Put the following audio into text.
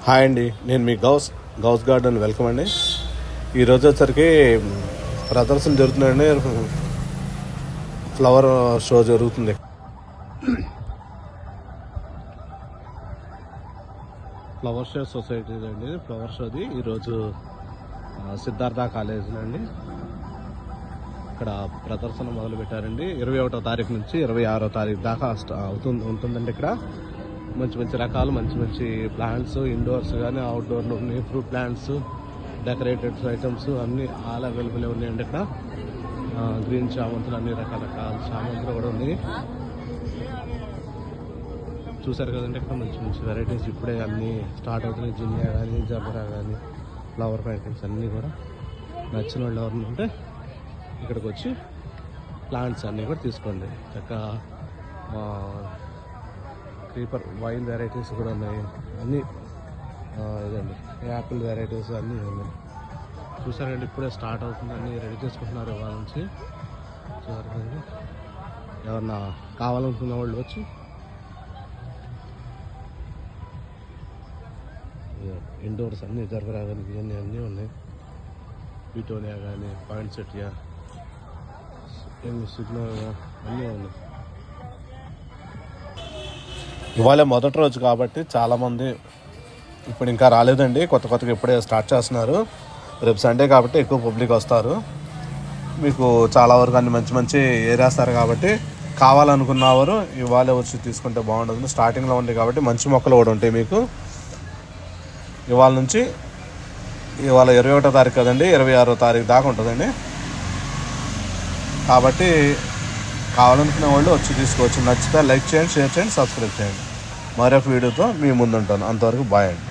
Hi అండి, నేను మీ Ghouse garden welcome అండి. ఈరోజు వచ్చరికి ప్రదర్శన జరుగుతుందండి. ఫ్లవర్ షో జరుగుతుంది. ఫ్లవర్ షో సొసైటీ అండి. ఫ్లవర్ షోది ఈరోజు సిద్ధార్థ కాలేజీలో అండి. ఇక్కడ ప్రదర్శన మొదలు పెట్టారండి. 21వ తారీఖు నుంచి 26వ తారీఖు దాకా ఉంటుందండి. ఇక్కడ మంచి మంచి రకాలు, మంచి మంచి ప్లాంట్స్, ఇండోర్స్ కానీ అవుట్డోర్లో ఉన్నాయి. ఫ్రూట్ ప్లాంట్స్, డెకరేటెడ్ ఐటమ్స్ అన్నీ ఆల్ అవైలబుల్ ఉన్నాయండి. ఇక్కడ గ్రీన్ చామంతులు, అన్ని రకాల చామంతులు కూడా ఉన్నాయి. చూసారు కదండి, ఇక్కడ మంచి మంచి వెరైటీస్ ఇప్పుడే అన్నీ స్టార్ట్ అవుతున్నాయి. జినియా కానీ, జబరా కానీ, ఫ్లవర్ ప్యాకెట్స్ అన్నీ కూడా నచ్చిన వాళ్ళు ఎవరు ఉంటే ఇక్కడికి వచ్చి ప్లాంట్స్ అన్నీ కూడా తీసుకోండి. చక్కగా క్రీపర్ వైన్ వెరైటీస్ కూడా ఉన్నాయి. అన్నీ ఇదండి, యాపిల్ వెరైటీస్ అన్నీ ఉన్నాయి. చూసారండి, ఇప్పుడే స్టార్ట్ అవుతుంది. అన్నీ రెడీ చేసుకుంటున్నారు ఇవాళ నుంచి. చూసారు కదండి, ఎవరన్నా కావాలనుకున్న వాళ్ళు వచ్చి ఇండోర్స్ అన్నీ జరగరా కానీ ఇవన్నీ అన్నీ ఉన్నాయి. పిటోనియా కానీ, పాయింట్ సెటియా, సిగ్నల్ అన్నీ ఉన్నాయి. ఇవాళ మొదటి రోజు కాబట్టి చాలామంది ఇప్పుడు ఇంకా రాలేదండి. కొత్తగా ఇప్పుడే స్టార్ట్ చేస్తున్నారు. రేపు సండే కాబట్టి ఎక్కువ పబ్లిక్ వస్తారు. మీకు చాలా వరకు అన్ని మంచి మంచి ఏరేస్తారు కాబట్టి కావాలనుకున్న వారు ఇవాళ వచ్చి తీసుకుంటే బాగుంటుంది. స్టార్టింగ్లో ఉంది కాబట్టి మంచి మొక్కలు కూడా ఉంటాయి మీకు. ఇవాళ నుంచి ఇవాళ 21వ తారీఖు కదండి, 26వ తారీఖు దాకా ఉంటుందండి. కాబట్టి కావాలనుకునే వాళ్ళు వచ్చి తీసుకోవచ్చు. నచ్చితే లైక్ చేయండి, షేర్ చేయండి, సబ్స్క్రైబ్ చేయండి. మరొక వీడియోతో మీ ముందుంటాను. అంతవరకు బాయ్ అండి.